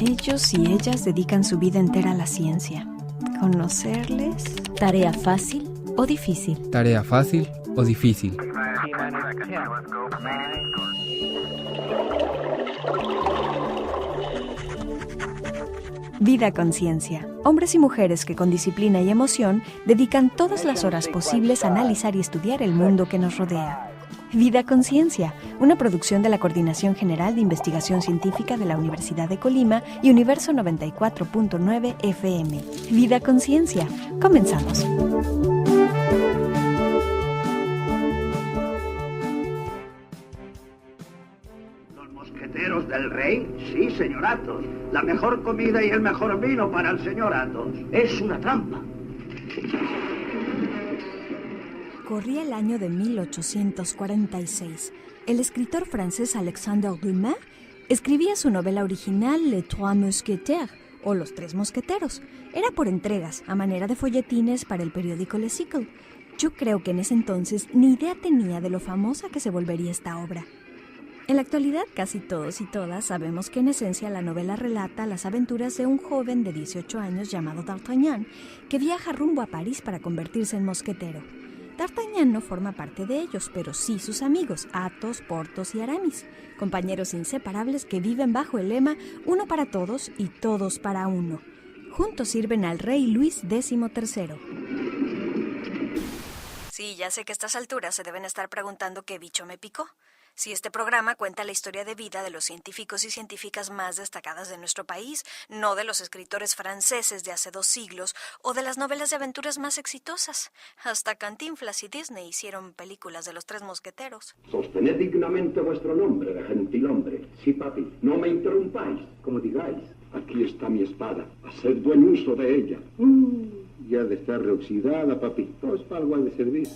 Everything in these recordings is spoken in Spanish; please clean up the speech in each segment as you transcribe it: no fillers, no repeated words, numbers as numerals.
Ellos y ellas dedican su vida entera a la ciencia. Conocerles... ¿Tarea fácil o difícil? ¿Tarea fácil o difícil? Vida con Ciencia. Hombres y mujeres que con disciplina y emoción dedican todas las horas posibles a analizar y estudiar el mundo que nos rodea. Vida con Ciencia, una producción de la Coordinación General de Investigación Científica de la Universidad de Colima y Universo 94.9 FM. Vida con Ciencia. Comenzamos. ¿Mosqueteros del rey? Sí, señor Athos. La mejor comida y el mejor vino para el señor Athos. Es una trampa. Corría el año de 1846. El escritor francés Alexandre Dumas escribía su novela original Les Trois Mousquetaires, o Los Tres Mosqueteros. Era por entregas, a manera de folletines para el periódico Le Siècle. Yo creo que en ese entonces ni idea tenía de lo famosa que se volvería esta obra. En la actualidad, casi todos y todas sabemos que en esencia la novela relata las aventuras de un joven de 18 años llamado D'Artagnan, que viaja rumbo a París para convertirse en mosquetero. D'Artagnan no forma parte de ellos, pero sí sus amigos, Athos, Porthos y Aramis, compañeros inseparables que viven bajo el lema uno para todos y todos para uno. Juntos sirven al rey Luis XIII. Sí, ya sé que a estas alturas se deben estar preguntando qué bicho me picó. Si este programa cuenta la historia de vida de los científicos y científicas más destacadas de nuestro país, no de los escritores franceses de hace 2 siglos o de las novelas de aventuras más exitosas. Hasta Cantinflas y Disney hicieron películas de los Tres Mosqueteros. Sostened dignamente vuestro nombre de gentilhombre. Sí, papi. No me interrumpáis, como digáis. Aquí está mi espada. Haced buen uso de ella. Ya de estar reoxidada, papi. Todo es para algo ha de servir.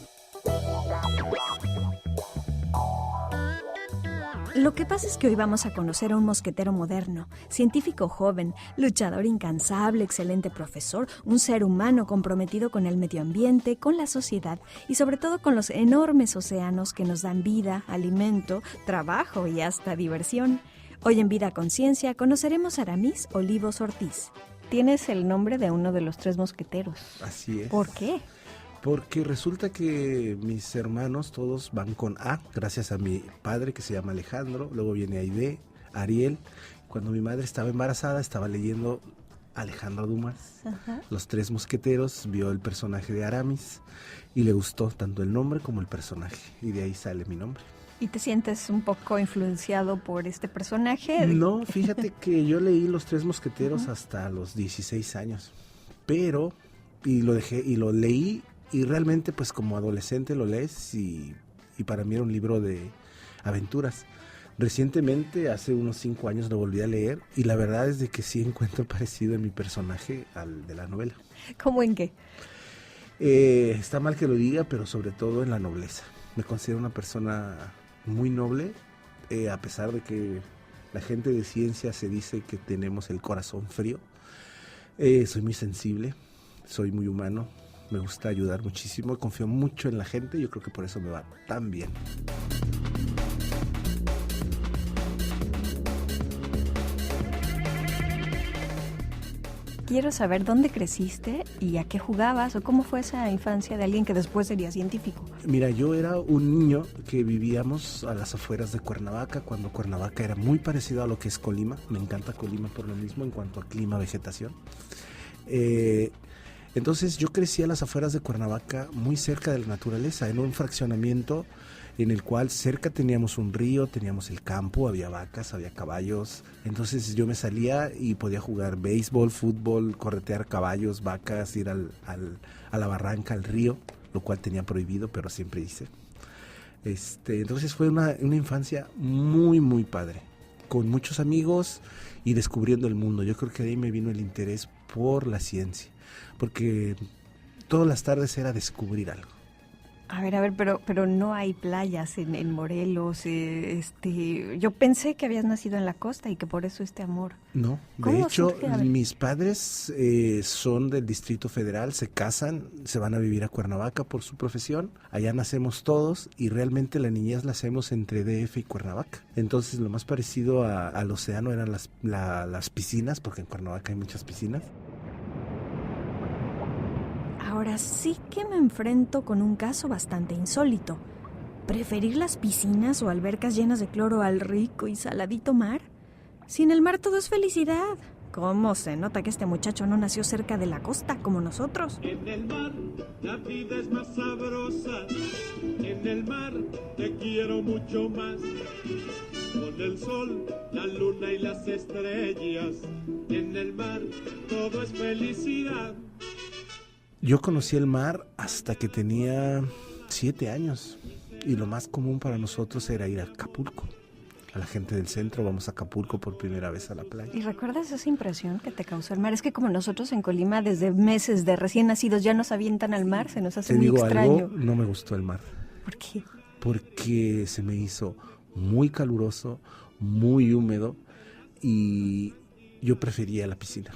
Lo que pasa es que hoy vamos a conocer a un mosquetero moderno, científico joven, luchador incansable, excelente profesor, un ser humano comprometido con el medio ambiente, con la sociedad y sobre todo con los enormes océanos que nos dan vida, alimento, trabajo y hasta diversión. Hoy en Vida con Ciencia conoceremos a Aramis Olivos Ortiz. Tienes el nombre de uno de los Tres Mosqueteros. Así es. ¿Por qué? Porque resulta que mis hermanos todos van con A, gracias a mi padre que se llama Alejandro, luego viene Aide, Ariel. Cuando mi madre estaba embarazada estaba leyendo Alejandro Dumas, Los Tres Mosqueteros, vio el personaje de Aramis y le gustó tanto el nombre como el personaje y de ahí sale mi nombre. ¿Y te sientes un poco influenciado por este personaje? No, fíjate que yo leí Los Tres Mosqueteros hasta los 16 años, pero, y lo dejé, y lo leí. Y realmente, pues como adolescente lo lees y para mí era un libro de aventuras. Recientemente, hace unos 5 años, lo volví a leer y la verdad es de que sí encuentro parecido en mi personaje al de la novela. ¿Cómo en qué? Está mal que lo diga, pero sobre todo en la nobleza. Me considero una persona muy noble, a pesar de que la gente de ciencia se dice que tenemos el corazón frío. Soy muy sensible, soy muy humano. Me gusta ayudar muchísimo, confío mucho en la gente, yo creo que por eso me va tan bien. Quiero saber dónde creciste y a qué jugabas o cómo fue esa infancia de alguien que después sería científico. Mira, yo era un niño que vivíamos a las afueras de Cuernavaca, cuando Cuernavaca era muy parecido a lo que es Colima. Me encanta Colima por lo mismo en cuanto a clima, vegetación. Entonces yo crecí a las afueras de Cuernavaca, muy cerca de la naturaleza, en un fraccionamiento en el cual cerca teníamos un río, teníamos el campo, había vacas, había caballos. Entonces yo me salía y podía jugar béisbol, fútbol, corretear caballos, vacas, ir a la barranca, al río, lo cual tenía prohibido, pero siempre hice. Entonces fue una infancia muy, muy padre, con muchos amigos y descubriendo el mundo. Yo creo que de ahí me vino el interés por la ciencia, porque todas las tardes era descubrir algo. A ver, pero no hay playas en Morelos. Yo pensé que habías nacido en la costa y que por eso este amor. No, de ¿Cómo hecho, surge? A ver. mis padres son del Distrito Federal, se casan, se van a vivir a Cuernavaca por su profesión. Allá nacemos todos y realmente la niñez la hacemos entre DF y Cuernavaca. Entonces, lo más parecido al océano eran las piscinas, porque en Cuernavaca hay muchas piscinas. Ahora sí que me enfrento con un caso bastante insólito. ¿Preferir las piscinas o albercas llenas de cloro al rico y saladito mar? Si en el mar todo es felicidad. ¿Cómo se nota que este muchacho no nació cerca de la costa como nosotros? En el mar la vida es más sabrosa, en el mar te quiero mucho más. Con el sol, la luna y las estrellas, en el mar todo es felicidad. Yo conocí el mar hasta que tenía 7 años y lo más común para nosotros era ir a Acapulco. A la gente del centro vamos a Acapulco por primera vez a la playa. ¿Y recuerdas esa impresión que te causó el mar? Es que como nosotros en Colima desde meses de recién nacidos ya nos avientan al mar, se nos hace Te muy digo extraño. algo, no me gustó el mar. ¿Por qué? Porque se me hizo muy caluroso, muy húmedo y yo prefería la piscina.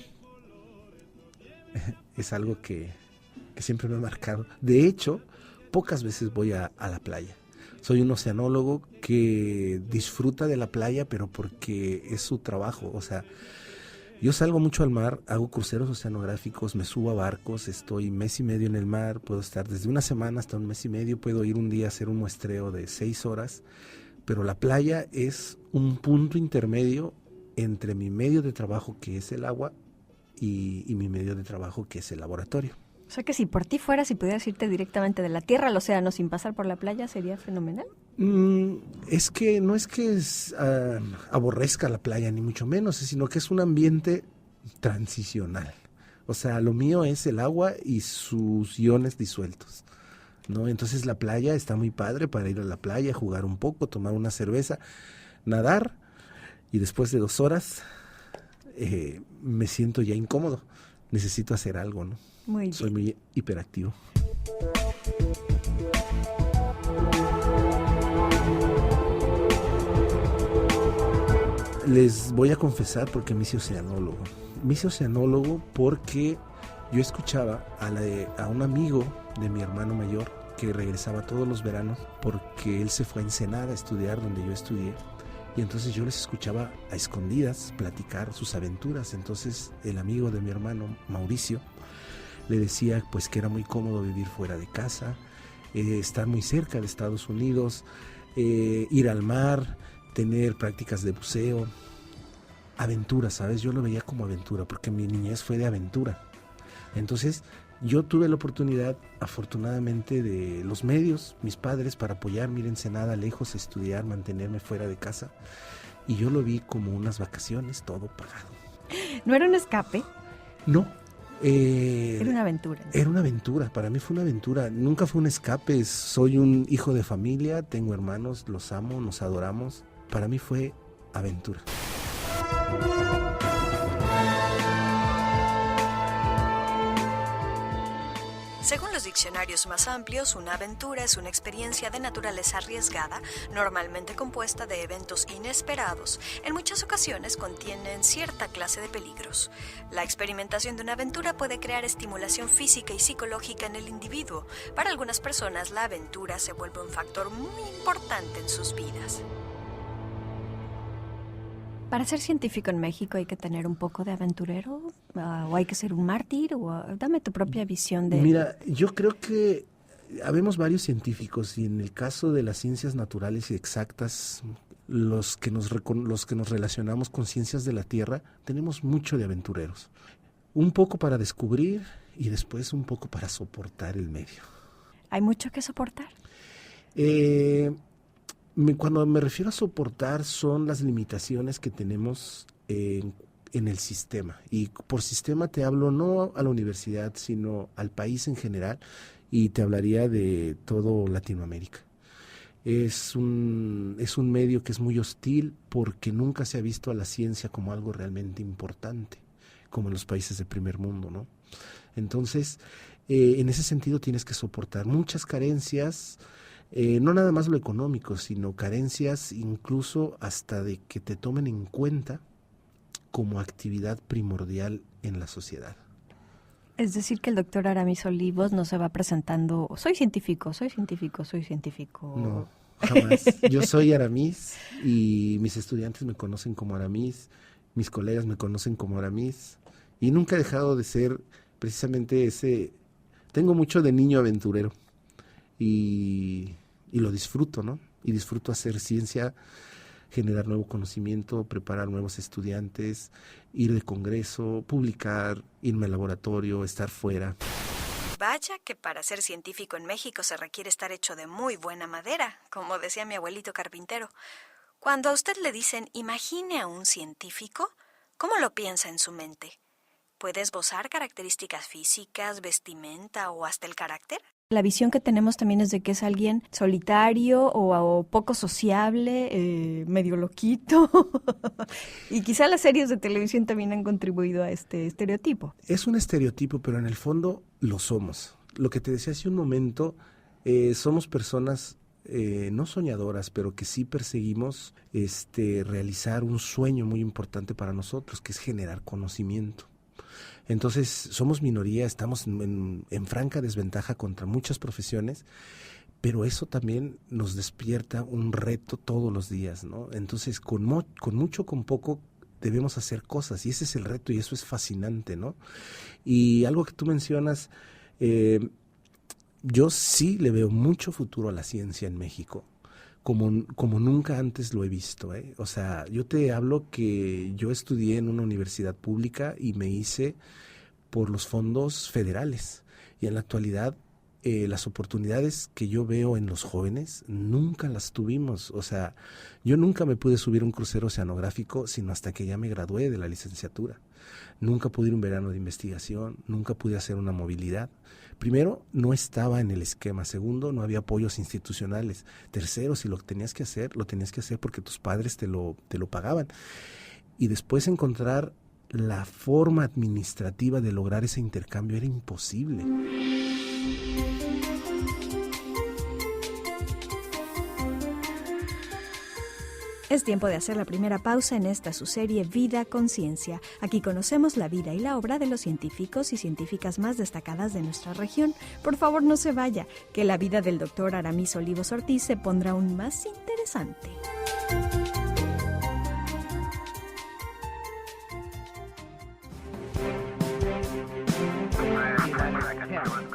Es algo que siempre me ha marcado. De hecho, pocas veces voy a la playa. Soy un oceanólogo que disfruta de la playa, pero porque es su trabajo. O sea, yo salgo mucho al mar, hago cruceros oceanográficos, me subo a barcos, estoy 1 mes y medio en el mar, puedo estar desde 1 semana hasta 1 mes y medio, puedo ir un día a hacer un muestreo de 6 horas, pero la playa es un punto intermedio entre mi medio de trabajo, que es el agua, y mi medio de trabajo, que es el laboratorio. O sea que si por ti fueras y pudieras irte directamente de la tierra al océano sin pasar por la playa, ¿sería fenomenal? Es que no es que aborrezca la playa, ni mucho menos, sino que es un ambiente transicional. O sea, lo mío es el agua y sus iones disueltos, ¿no? Entonces la playa está muy padre para ir a la playa, jugar un poco, tomar una cerveza, nadar, y después de 2 horas me siento ya incómodo. Necesito hacer algo, ¿no? Muy bien. Soy muy hiperactivo. Les voy a confesar porque me hice oceanólogo. Me hice oceanólogo porque yo escuchaba a un amigo de mi hermano mayor que regresaba todos los veranos porque él se fue a Ensenada a estudiar donde yo estudié. Y entonces yo les escuchaba a escondidas platicar sus aventuras. Entonces el amigo de mi hermano, Mauricio, le decía pues que era muy cómodo vivir fuera de casa, estar muy cerca de Estados Unidos, ir al mar, tener prácticas de buceo, aventura, ¿sabes? Yo lo veía como aventura porque mi niñez fue de aventura. Entonces yo tuve la oportunidad, afortunadamente, de los medios, mis padres, para apoyarme, ir a Ensenada lejos, estudiar, mantenerme fuera de casa. Y yo lo vi como unas vacaciones, todo pagado. ¿No era un escape? No. Era una aventura, ¿no? Era una aventura, para mí fue una aventura, nunca fue un escape. Soy un hijo de familia, tengo hermanos, los amo, nos adoramos. Para mí fue aventura. Según los diccionarios más amplios, una aventura es una experiencia de naturaleza arriesgada, normalmente compuesta de eventos inesperados. En muchas ocasiones contienen cierta clase de peligros. La experimentación de una aventura puede crear estimulación física y psicológica en el individuo. Para algunas personas, la aventura se vuelve un factor muy importante en sus vidas. ¿Para ser científico en México hay que tener un poco de aventurero? ¿O hay que ser un mártir? Dame tu propia visión de... Mira, yo creo que habemos varios científicos y en el caso de las ciencias naturales y exactas, los que nos relacionamos con ciencias de la Tierra, tenemos mucho de aventureros. Un poco para descubrir y después un poco para soportar el medio. ¿Hay mucho que soportar? Cuando me refiero a soportar son las limitaciones que tenemos en el sistema. Y por sistema te hablo no a la universidad, sino al país en general, y te hablaría de todo Latinoamérica. Es un medio que es muy hostil porque nunca se ha visto a la ciencia como algo realmente importante, como en los países del primer mundo, ¿no? Entonces, en ese sentido tienes que soportar muchas carencias, no nada más lo económico, sino carencias incluso hasta de que te tomen en cuenta como actividad primordial en la sociedad. Es decir, que el doctor Aramis Olivos no se va presentando, soy científico. No, jamás. Yo soy Aramis y mis estudiantes me conocen como Aramis, mis colegas me conocen como Aramis, y nunca he dejado de ser precisamente ese. Tengo mucho de niño aventurero y lo disfruto, ¿no? Y disfruto hacer ciencia, generar nuevo conocimiento, preparar nuevos estudiantes, ir de congreso, publicar, irme al laboratorio, estar fuera. Vaya que para ser científico en México se requiere estar hecho de muy buena madera, como decía mi abuelito carpintero. Cuando a usted le dicen, imagine a un científico, ¿cómo lo piensa en su mente? ¿Puede esbozar características físicas, vestimenta o hasta el carácter? La visión que tenemos también es de que es alguien solitario o poco sociable, medio loquito. Y quizá las series de televisión también han contribuido a este estereotipo. Es un estereotipo, pero en el fondo lo somos. Lo que te decía hace un momento, somos personas no soñadoras, pero que sí perseguimos realizar un sueño muy importante para nosotros, que es generar conocimiento. Entonces somos minoría, estamos en franca desventaja contra muchas profesiones, pero eso también nos despierta un reto todos los días, ¿no? Entonces con mucho, con poco debemos hacer cosas, y ese es el reto, y eso es fascinante, ¿no? Y algo que tú mencionas, yo sí le veo mucho futuro a la ciencia en México, como nunca antes lo he visto, ¿eh? O sea, yo te hablo que yo estudié en una universidad pública y me hice por los fondos federales, y en la actualidad las oportunidades que yo veo en los jóvenes nunca las tuvimos. O sea, yo nunca me pude subir a un crucero oceanográfico sino hasta que ya me gradué de la licenciatura. Nunca pude ir a un verano de investigación, nunca pude hacer una movilidad. Primero, no estaba en el esquema. Segundo, no había apoyos institucionales. Tercero, si lo tenías que hacer porque tus padres te lo pagaban. Y después encontrar la forma administrativa de lograr ese intercambio era imposible. Es tiempo de hacer la primera pausa en esta su serie Vida Conciencia. Aquí conocemos la vida y la obra de los científicos y científicas más destacadas de nuestra región. Por favor, no se vaya, que la vida del doctor Aramis Olivos Ortiz se pondrá aún más interesante.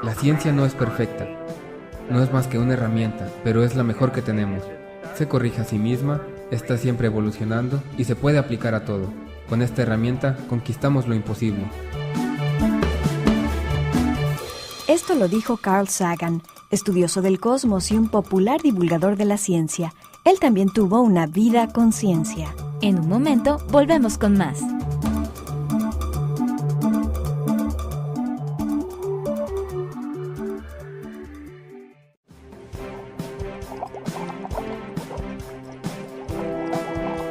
La ciencia no es perfecta, no es más que una herramienta, pero es la mejor que tenemos. Se corrige a sí misma, está siempre evolucionando y se puede aplicar a todo. Con esta herramienta conquistamos lo imposible. Esto lo dijo Carl Sagan, estudioso del cosmos y un popular divulgador de la ciencia. Él también tuvo una vida conciencia. En un momento volvemos con más.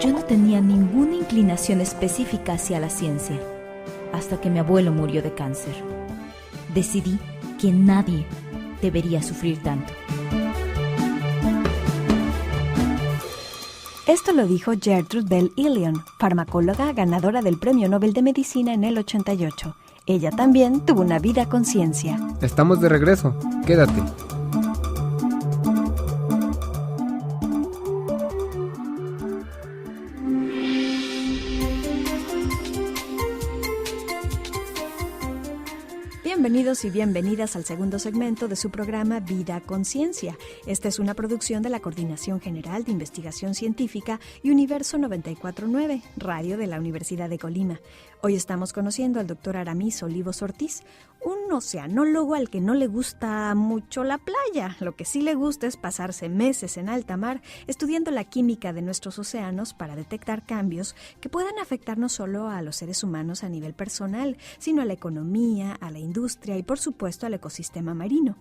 Yo no tenía ninguna inclinación específica hacia la ciencia, hasta que mi abuelo murió de cáncer. Decidí que nadie debería sufrir tanto. Esto lo dijo Gertrude Bell Ilion, farmacóloga ganadora del Premio Nobel de Medicina en el 88. Ella también tuvo una vida conciencia. Estamos de regreso, quédate. Bienvenidos y bienvenidas al segundo segmento de su programa Vida Conciencia. Esta es una producción de la Coordinación General de Investigación Científica y Universo 94.9, radio de la Universidad de Colima. Hoy estamos conociendo al doctor Aramis Olivos Ortiz, un oceanólogo al que no le gusta mucho la playa. Lo que sí le gusta es pasarse meses en alta mar estudiando la química de nuestros océanos para detectar cambios que puedan afectar no solo a los seres humanos a nivel personal, sino a la economía, a la industria y por supuesto al ecosistema marino.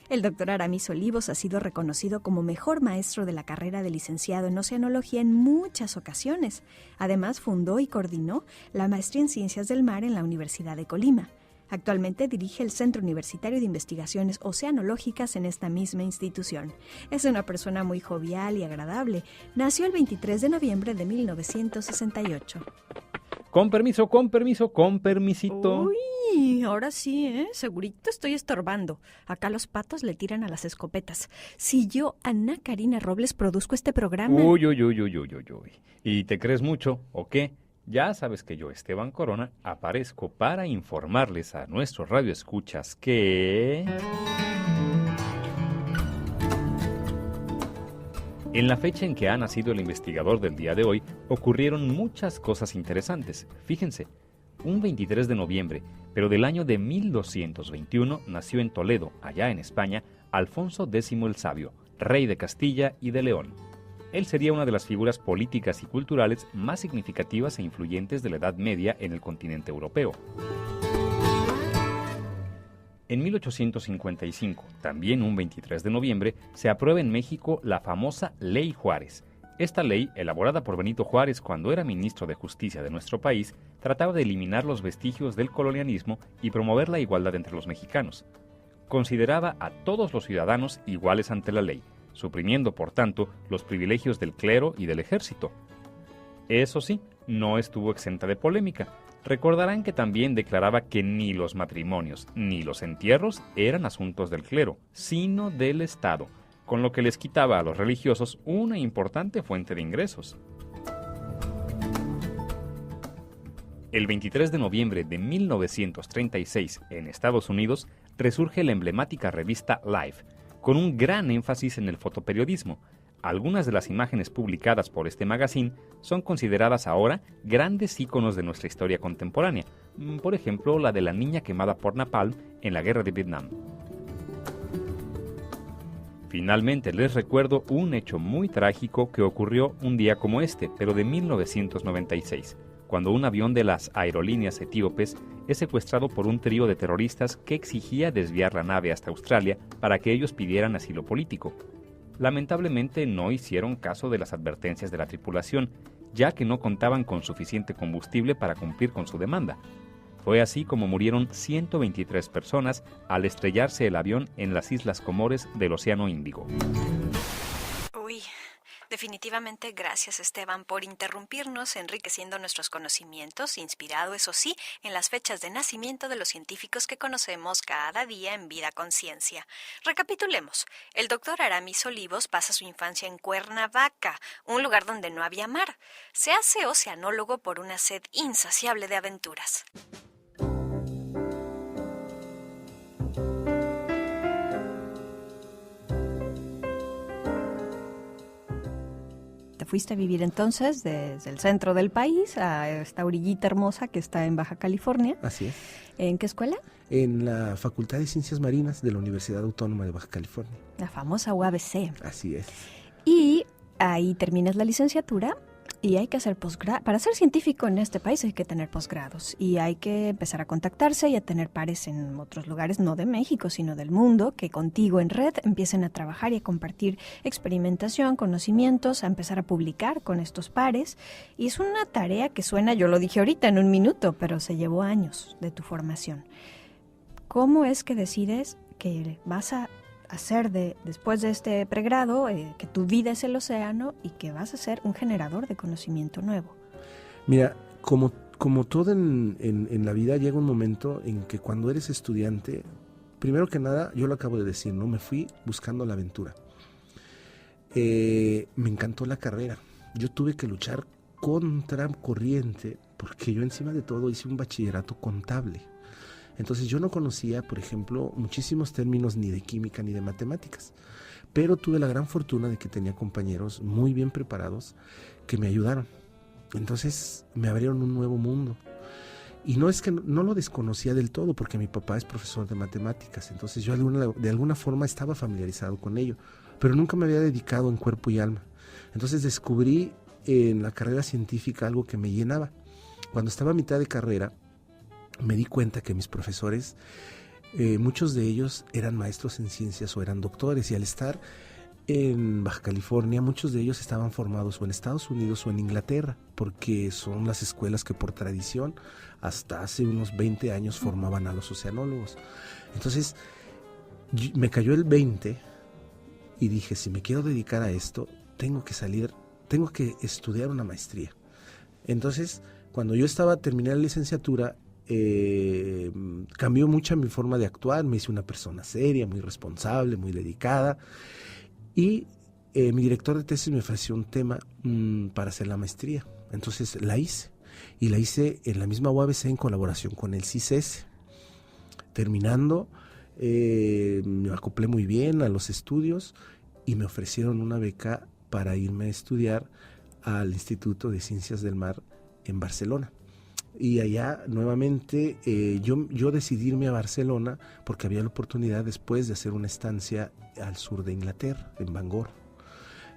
El doctor Aramis Olivos ha sido reconocido como mejor maestro de la carrera de licenciado en Oceanología en muchas ocasiones. Además, fundó y coordinó la maestría en Ciencias del Mar en la Universidad de Colima. Actualmente dirige el Centro Universitario de Investigaciones Oceanológicas en esta misma institución. Es una persona muy jovial y agradable. Nació el 23 de noviembre de 1968. Con permisito. Uy, ahora sí, segurito estoy estorbando. Acá los patos le tiran a las escopetas. Si yo, Ana Karina Robles, produzco este programa... Uy. ¿Y te crees mucho o qué? Ya sabes que yo, Esteban Corona, aparezco para informarles a nuestros radioescuchas que... En la fecha en que ha nacido el investigador del día de hoy, ocurrieron muchas cosas interesantes. Fíjense, un 23 de noviembre, pero del año de 1221, nació en Toledo, allá en España, Alfonso X el Sabio, rey de Castilla y de León. Él sería una de las figuras políticas y culturales más significativas e influyentes de la Edad Media en el continente europeo. En 1855, también un 23 de noviembre, se aprueba en México la famosa Ley Juárez. Esta ley, elaborada por Benito Juárez cuando era ministro de Justicia de nuestro país, trataba de eliminar los vestigios del colonialismo y promover la igualdad entre los mexicanos. Consideraba a todos los ciudadanos iguales ante la ley, suprimiendo, por tanto, los privilegios del clero y del ejército. Eso sí, no estuvo exenta de polémica. Recordarán que también declaraba que ni los matrimonios ni los entierros eran asuntos del clero, sino del Estado, con lo que les quitaba a los religiosos una importante fuente de ingresos. El 23 de noviembre de 1936, en Estados Unidos, resurge la emblemática revista Life, con un gran énfasis en el fotoperiodismo. Algunas de las imágenes publicadas por este magazine son consideradas ahora grandes íconos de nuestra historia contemporánea, por ejemplo, la de la niña quemada por napalm en la guerra de Vietnam. Finalmente les recuerdo un hecho muy trágico que ocurrió un día como este, pero de 1996, cuando un avión de las aerolíneas etíopes es secuestrado por un trío de terroristas que exigía desviar la nave hasta Australia para que ellos pidieran asilo político. Lamentablemente no hicieron caso de las advertencias de la tripulación, ya que no contaban con suficiente combustible para cumplir con su demanda. Fue así como murieron 123 personas al estrellarse el avión en las Islas Comores del Océano Índico. Uy, definitivamente gracias, Esteban, por interrumpirnos, enriqueciendo nuestros conocimientos, inspirado, eso sí, en las fechas de nacimiento de los científicos que conocemos cada día en Vida Conciencia. Recapitulemos. El doctor Aramis Olivos pasa su infancia en Cuernavaca, un lugar donde no había mar. Se hace oceanólogo por una sed insaciable de aventuras. Fuiste a vivir entonces desde el centro del país a esta orillita hermosa que está en Baja California. Así es. ¿En qué escuela? En la Facultad de Ciencias Marinas de la Universidad Autónoma de Baja California. La famosa UABC. Así es. Y ahí terminas la licenciatura y hay que hacer posgrado. Para ser científico en este país hay que tener posgrados y hay que empezar a contactarse y a tener pares en otros lugares, no de México, sino del mundo, que contigo en red empiecen a trabajar y a compartir experimentación, conocimientos, a empezar a publicar con estos pares. Y es una tarea que suena, yo lo dije ahorita en un minuto, pero se llevó años de tu formación. ¿Cómo es que decides que vas a hacer después de este pregrado, que tu vida es el océano y que vas a ser un generador de conocimiento nuevo? Mira, como todo en la vida llega un momento en que cuando eres estudiante, primero que nada, yo lo acabo de decir, ¿no? Me fui buscando la aventura. Me encantó la carrera. Yo tuve que luchar contra corriente porque yo encima de todo hice un bachillerato contable. Entonces yo no conocía, por ejemplo, muchísimos términos ni de química ni de matemáticas, pero tuve la gran fortuna de que tenía compañeros muy bien preparados que me ayudaron. Entonces me abrieron un nuevo mundo. Y no es que no lo desconocía del todo, porque mi papá es profesor de matemáticas, entonces yo de alguna forma estaba familiarizado con ello, pero nunca me había dedicado en cuerpo y alma. Entonces descubrí en la carrera científica algo que me llenaba. Cuando estaba a mitad de carrera, me di cuenta que mis profesores, muchos de ellos eran maestros en ciencias o eran doctores, y al estar en Baja California, muchos de ellos estaban formados o en Estados Unidos o en Inglaterra, porque son las escuelas que por tradición hasta hace unos 20 años formaban a los oceanólogos. Entonces me cayó el 20 y dije, si me quiero dedicar a esto, tengo que estudiar una maestría. Entonces, cuando yo terminé la licenciatura, cambió mucho mi forma de actuar, me hice una persona seria, muy responsable, muy dedicada, y mi director de tesis me ofreció un tema para hacer la maestría. Entonces la hice, y la hice en la misma UABC en colaboración con el CICES. Terminando, me acoplé muy bien a los estudios y me ofrecieron una beca para irme a estudiar al Instituto de Ciencias del Mar en Barcelona. Y allá nuevamente yo decidí irme a Barcelona porque había la oportunidad después de hacer una estancia al sur de Inglaterra, en Bangor.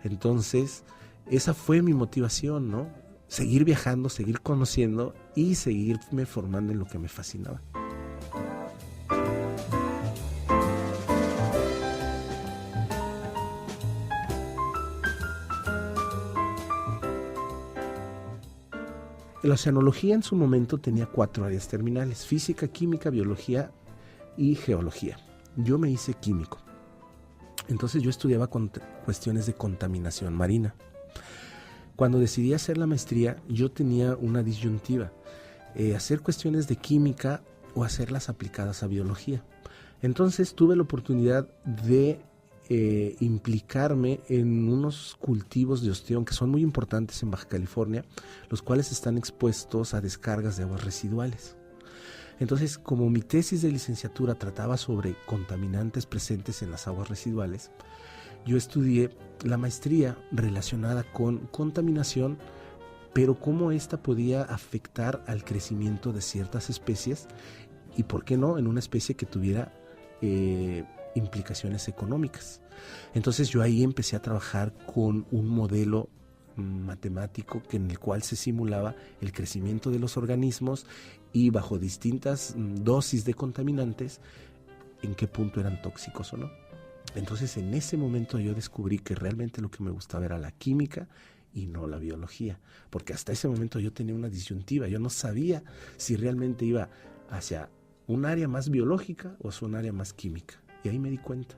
Entonces, esa fue mi motivación, ¿no? Seguir viajando, seguir conociendo y seguirme formando en lo que me fascinaba. La oceanología en su momento tenía 4 áreas terminales: física, química, biología y geología. Yo me hice químico. Entonces yo estudiaba cuestiones de contaminación marina. Cuando decidí hacer la maestría, yo tenía una disyuntiva: hacer cuestiones de química o hacerlas aplicadas a biología. Entonces tuve la oportunidad de implicarme en unos cultivos de ostión que son muy importantes en Baja California, los cuales están expuestos a descargas de aguas residuales. Entonces, como mi tesis de licenciatura trataba sobre contaminantes presentes en las aguas residuales, yo estudié la maestría relacionada con contaminación, pero cómo ésta podía afectar al crecimiento de ciertas especies y, ¿por qué no?, en una especie que tuviera implicaciones económicas. Entonces yo ahí empecé a trabajar con un modelo matemático en el cual se simulaba el crecimiento de los organismos y bajo distintas dosis de contaminantes en qué punto eran tóxicos o no. Entonces en ese momento yo descubrí que realmente lo que me gustaba era la química y no la biología, porque hasta ese momento yo tenía una disyuntiva, yo no sabía si realmente iba hacia un área más biológica o hacia un área más química, y ahí me di cuenta.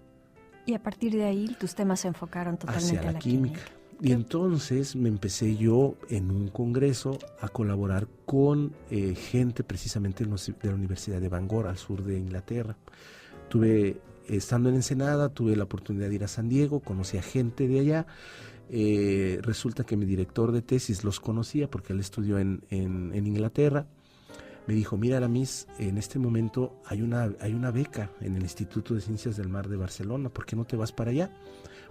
Y a partir de ahí tus temas se enfocaron totalmente hacia a la química. Y entonces me empecé yo en un congreso a colaborar con gente precisamente de la Universidad de Bangor, al sur de Inglaterra. Estando en Ensenada, tuve la oportunidad de ir a San Diego, conocí a gente de allá. Resulta que mi director de tesis los conocía porque él estudió en Inglaterra. Me dijo: mira, Aramis, en este momento hay una beca en el Instituto de Ciencias del Mar de Barcelona, ¿por qué no te vas para allá?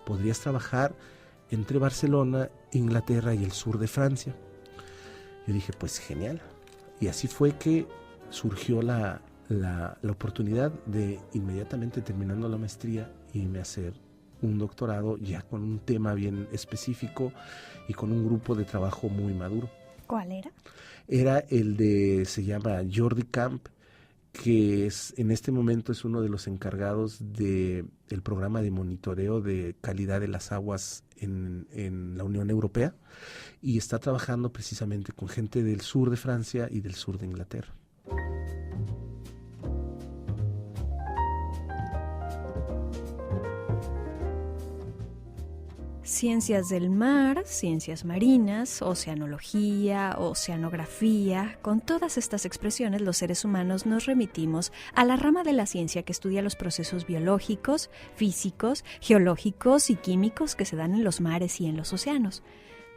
Podrías trabajar entre Barcelona, Inglaterra y el sur de Francia. Yo dije, pues genial. Y así fue que surgió la oportunidad de, inmediatamente terminando la maestría, irme a hacer un doctorado ya con un tema bien específico y con un grupo de trabajo muy maduro. ¿Cuál era? Era se llama Jordi Camp, que en este momento es uno de los encargados del programa de monitoreo de calidad de las aguas en la Unión Europea, y está trabajando precisamente con gente del sur de Francia y del sur de Inglaterra. Ciencias del mar, ciencias marinas, oceanología, oceanografía. Con todas estas expresiones, los seres humanos nos remitimos a la rama de la ciencia que estudia los procesos biológicos, físicos, geológicos y químicos que se dan en los mares y en los océanos.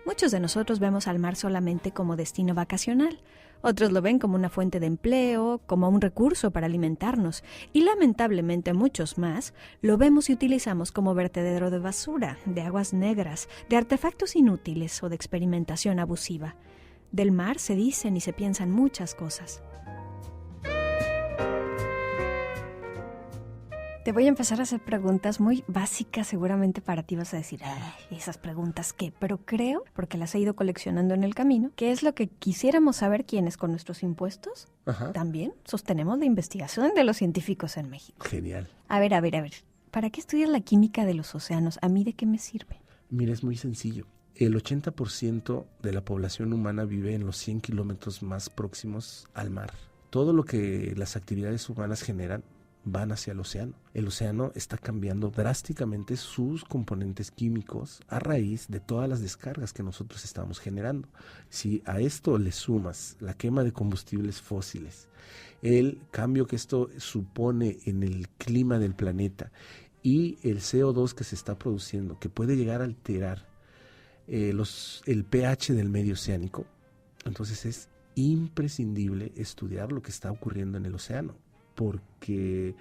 Muchos de nosotros vemos al mar solamente como destino vacacional. Otros lo ven como una fuente de empleo, como un recurso para alimentarnos, y lamentablemente muchos más lo vemos y utilizamos como vertedero de basura, de aguas negras, de artefactos inútiles o de experimentación abusiva. Del mar se dicen y se piensan muchas cosas. Te voy a empezar a hacer preguntas muy básicas, seguramente para ti vas a decir, esas preguntas qué, pero creo, porque las he ido coleccionando en el camino, que es lo que quisiéramos saber quienes con nuestros impuestos también sostenemos la investigación de los científicos en México. Genial. A ver, ¿Para qué estudiar la química de los océanos? ¿A mí de qué me sirve? Mira, es muy sencillo. El 80% de la población humana vive en los 100 kilómetros más próximos al mar. Todo lo que las actividades humanas generan van hacia el océano. El océano está cambiando drásticamente sus componentes químicos a raíz de todas las descargas que nosotros estamos generando. Si a esto le sumas la quema de combustibles fósiles, el cambio que esto supone en el clima del planeta y el CO2 que se está produciendo, que puede llegar a alterar el pH del medio oceánico, entonces es imprescindible estudiar lo que está ocurriendo en el océano, porque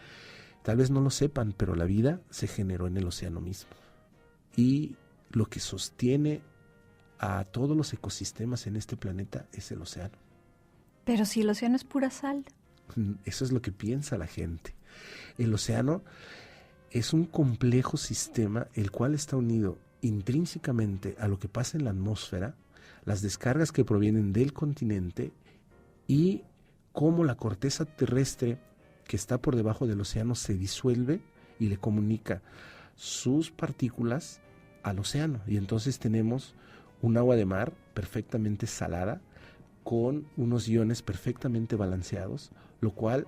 tal vez no lo sepan, pero la vida se generó en el océano mismo. Y lo que sostiene a todos los ecosistemas en este planeta es el océano. Pero si el océano es pura sal. Eso es lo que piensa la gente. El océano es un complejo sistema el cual está unido intrínsecamente a lo que pasa en la atmósfera, las descargas que provienen del continente y cómo la corteza terrestre que está por debajo del océano se disuelve y le comunica sus partículas al océano. Y entonces tenemos un agua de mar perfectamente salada con unos iones perfectamente balanceados, lo cual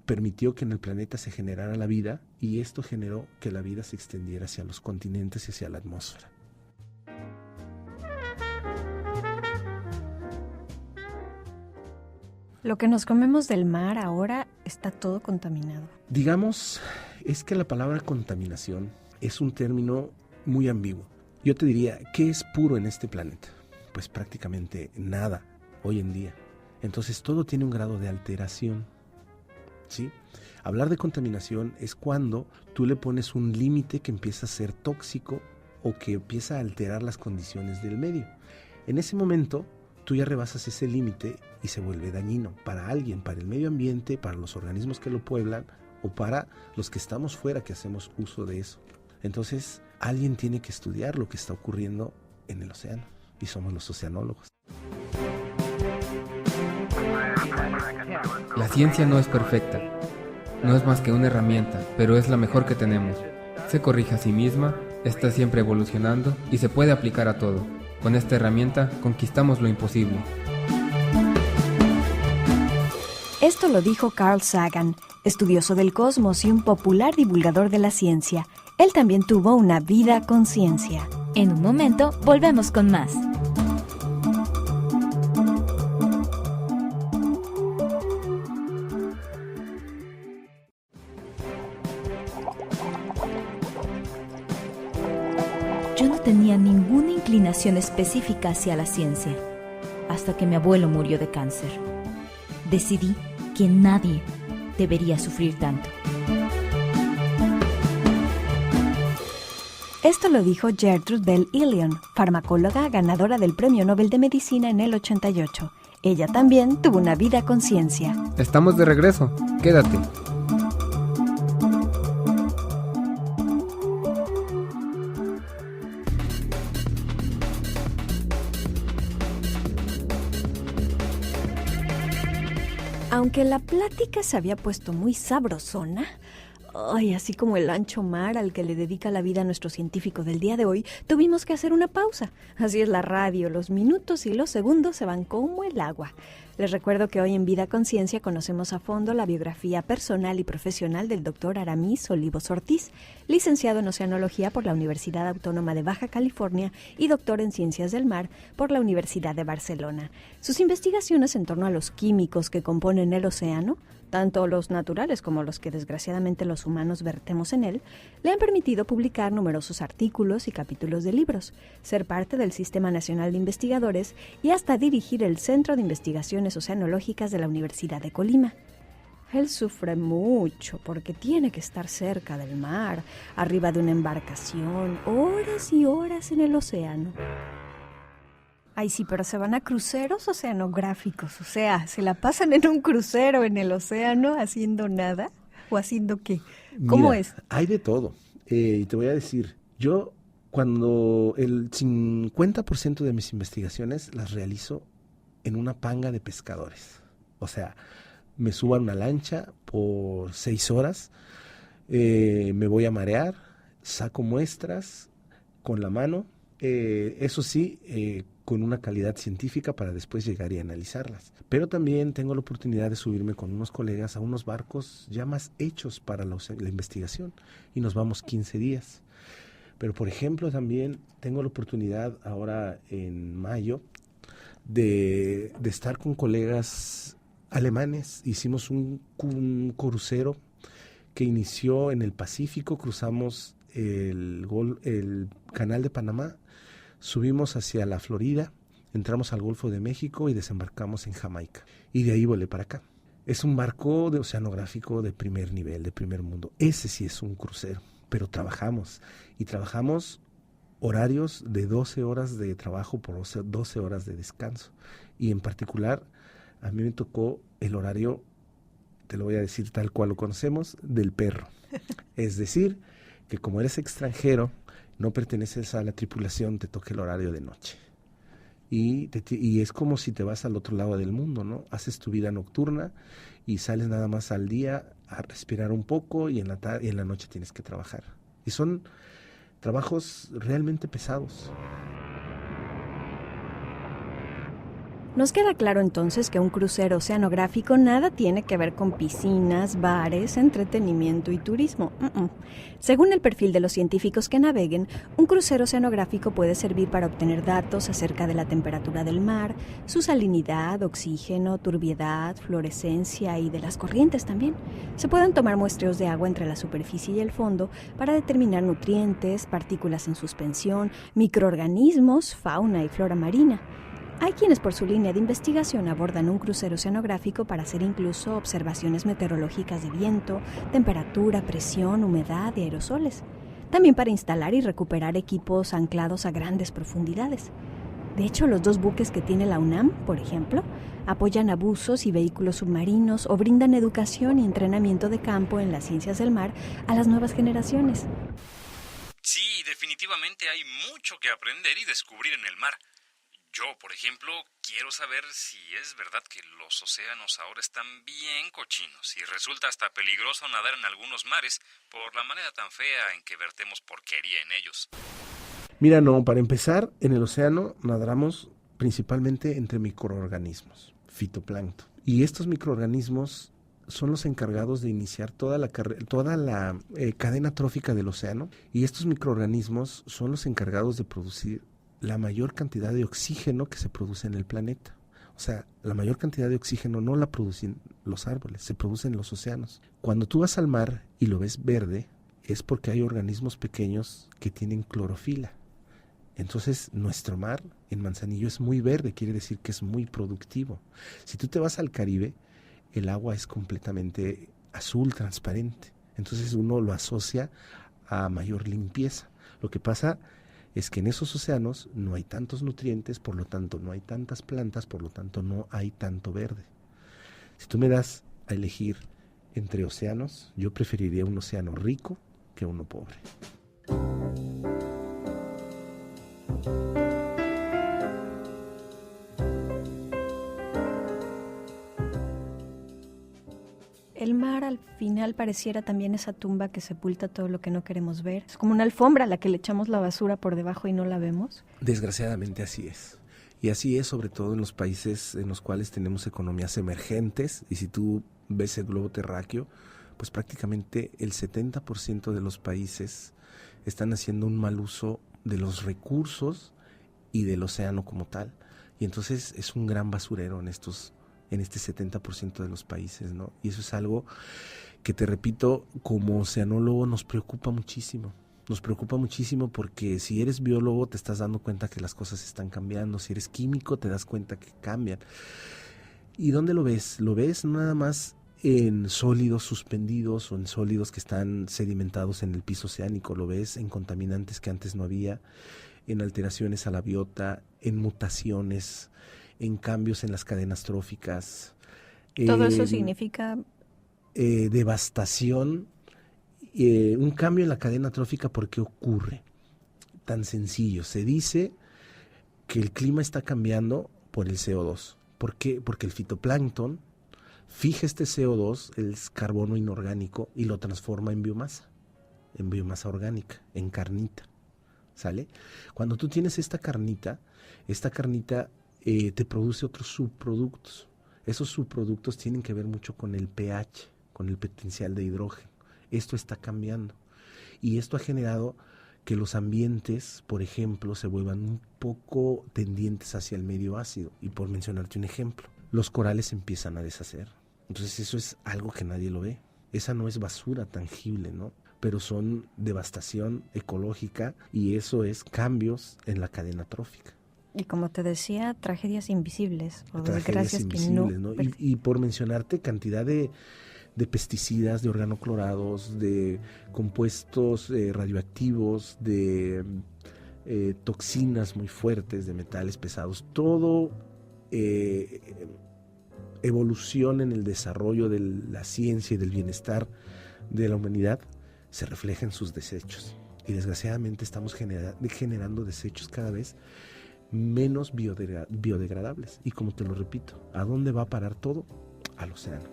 permitió que en el planeta se generara la vida y esto generó que la vida se extendiera hacia los continentes y hacia la atmósfera. Lo que nos comemos del mar ahora está todo contaminado. Digamos, es que la palabra contaminación es un término muy ambiguo. Yo te diría, ¿qué es puro en este planeta? Pues prácticamente nada hoy en día. Entonces todo tiene un grado de alteración. ¿Sí? Hablar de contaminación es cuando tú le pones un límite que empieza a ser tóxico o que empieza a alterar las condiciones del medio. En ese momento, tú ya rebasas ese límite y se vuelve dañino para alguien, para el medio ambiente, para los organismos que lo pueblan o para los que estamos fuera que hacemos uso de eso. Entonces, alguien tiene que estudiar lo que está ocurriendo en el océano y somos los oceanólogos. La ciencia no es perfecta, no es más que una herramienta, pero es la mejor que tenemos. Se corrige a sí misma, está siempre evolucionando y se puede aplicar a todo. Con esta herramienta conquistamos lo imposible. Esto lo dijo Carl Sagan, estudioso del cosmos y un popular divulgador de la ciencia. Él también tuvo una vida con ciencia. En un momento volvemos con más. Yo no tenía ninguna inclinación específica hacia la ciencia, hasta que mi abuelo murió de cáncer. Decidí que nadie debería sufrir tanto. Esto lo dijo Gertrude Bell Ilion, farmacóloga ganadora del Premio Nobel de Medicina en el 88. Ella también tuvo una vida con ciencia. Estamos de regreso, quédate. Aunque la plática se había puesto muy sabrosona, así como el ancho mar al que le dedica la vida a nuestro científico del día de hoy, tuvimos que hacer una pausa. Así es la radio, los minutos y los segundos se van como el agua. Les recuerdo que hoy en Vida Conciencia conocemos a fondo la biografía personal y profesional del Dr. Aramis Olivos Ortiz, licenciado en Oceanología por la Universidad Autónoma de Baja California y doctor en Ciencias del Mar por la Universidad de Barcelona. Sus investigaciones en torno a los químicos que componen el océano, tanto los naturales como los que desgraciadamente los humanos vertemos en él, le han permitido publicar numerosos artículos y capítulos de libros, ser parte del Sistema Nacional de Investigadores y hasta dirigir el Centro de Investigaciones Oceanológicas de la Universidad de Colima. Él sufre mucho porque tiene que estar cerca del mar, arriba de una embarcación, horas y horas en el océano. Ay, sí, pero se van a cruceros oceanográficos, o sea, ¿se la pasan en un crucero en el océano haciendo nada? ¿O haciendo qué? ¿Cómo Mira, es? Hay de todo. Y te voy a decir, yo cuando el 50% de mis investigaciones las realizo en una panga de pescadores. O sea, me subo a una lancha por 6 horas, Me voy a marear, saco muestras con la mano, eso sí, con una calidad científica para después llegar y analizarlas. Pero también tengo la oportunidad de subirme con unos colegas a unos barcos ya más hechos para la investigación y nos vamos 15 días. Pero por ejemplo también tengo la oportunidad ahora en mayo de estar con colegas alemanes. Hicimos un crucero que inició en el Pacífico, cruzamos el Canal de Panamá, subimos hacia la Florida, entramos al Golfo de México y desembarcamos en Jamaica. Y de ahí volé para acá. Es un barco de oceanográfico de primer nivel, de primer mundo. Ese sí es un crucero, pero trabajamos. Y trabajamos horarios de 12 horas de trabajo por 12 horas de descanso. Y en particular, a mí me tocó el horario, te lo voy a decir tal cual lo conocemos, del perro. Es decir, que como eres extranjero, no perteneces a la tripulación, te toca el horario de noche. Y es como si te vas al otro lado del mundo, ¿no? Haces tu vida nocturna y sales nada más al día a respirar un poco y en la noche tienes que trabajar. Y son trabajos realmente pesados. Nos queda claro entonces que un crucero oceanográfico nada tiene que ver con piscinas, bares, entretenimiento y turismo. Según el perfil de los científicos que naveguen, un crucero oceanográfico puede servir para obtener datos acerca de la temperatura del mar, su salinidad, oxígeno, turbiedad, fluorescencia y de las corrientes también. Se pueden tomar muestreos de agua entre la superficie y el fondo para determinar nutrientes, partículas en suspensión, microorganismos, fauna y flora marina. Hay quienes por su línea de investigación abordan un crucero oceanográfico para hacer incluso observaciones meteorológicas de viento, temperatura, presión, humedad y aerosoles. También para instalar y recuperar equipos anclados a grandes profundidades. De hecho, los 2 buques que tiene la UNAM, por ejemplo, apoyan a buzos y vehículos submarinos o brindan educación y entrenamiento de campo en las ciencias del mar a las nuevas generaciones. Sí, definitivamente hay mucho que aprender y descubrir en el mar. Yo, por ejemplo, quiero saber si es verdad que los océanos ahora están bien cochinos y resulta hasta peligroso nadar en algunos mares por la manera tan fea en que vertemos porquería en ellos. Mira, no, para empezar, en el océano nadamos principalmente entre microorganismos, fitoplancton. Y estos microorganismos son los encargados de iniciar toda la cadena trófica del océano, y estos microorganismos son los encargados de producir la mayor cantidad de oxígeno que se produce en el planeta. O sea, la mayor cantidad de oxígeno no la producen los árboles, se produce en los océanos. Cuando tú vas al mar y lo ves verde, es porque hay organismos pequeños que tienen clorofila. Entonces, nuestro mar en Manzanillo es muy verde, quiere decir que es muy productivo. Si tú te vas al Caribe, el agua es completamente azul, transparente. Entonces uno lo asocia a mayor limpieza. Lo que pasa es que en esos océanos no hay tantos nutrientes, por lo tanto no hay tantas plantas, por lo tanto no hay tanto verde. Si tú me das a elegir entre océanos, yo preferiría un océano rico que uno pobre. El mar al final pareciera también esa tumba que sepulta todo lo que no queremos ver. Es como una alfombra a la que le echamos la basura por debajo y no la vemos. Desgraciadamente así es. Y así es sobre todo en los países en los cuales tenemos economías emergentes. Y si tú ves el globo terráqueo, pues prácticamente el 70% de los países están haciendo un mal uso de los recursos y del océano como tal. Y entonces es un gran basurero en este 70% de los países, ¿no? Y eso es algo que, te repito, como oceanólogo nos preocupa muchísimo. Nos preocupa muchísimo porque si eres biólogo te estás dando cuenta que las cosas están cambiando. Si eres químico te das cuenta que cambian. ¿Y dónde lo ves? Lo ves no nada más en sólidos suspendidos o en sólidos que están sedimentados en el piso oceánico. Lo ves en contaminantes que antes no había, en alteraciones a la biota, en mutaciones, en cambios en las cadenas tróficas. Todo eso significa devastación, un cambio en la cadena trófica. ¿Por qué ocurre? Tan sencillo, se dice que el clima está cambiando por el CO2. ¿Por qué? Porque el fitoplancton fija este CO2, el carbono inorgánico, y lo transforma en biomasa orgánica, en carnita, ¿sale? Cuando tú tienes esta carnita te produce otros subproductos. Esos subproductos tienen que ver mucho con el pH, con el potencial de hidrógeno. Esto está cambiando y esto ha generado que los ambientes, por ejemplo, se vuelvan un poco tendientes hacia el medio ácido. Y por mencionarte un ejemplo, los corales se empiezan a deshacer. Entonces eso es algo que nadie lo ve. Esa no es basura tangible, ¿no? Pero son devastación ecológica y eso es cambios en la cadena trófica. Y como te decía, tragedias invisibles o tragedias invisibles, ¿no? Y por mencionarte cantidad de pesticidas, de organoclorados, de compuestos radioactivos, de toxinas muy fuertes, de metales pesados, todo evolución en el desarrollo de la ciencia y del bienestar de la humanidad se refleja en sus desechos. Y desgraciadamente estamos generando desechos cada vez menos biodegradables. Y como te lo repito, ¿a dónde va a parar todo? Al océano.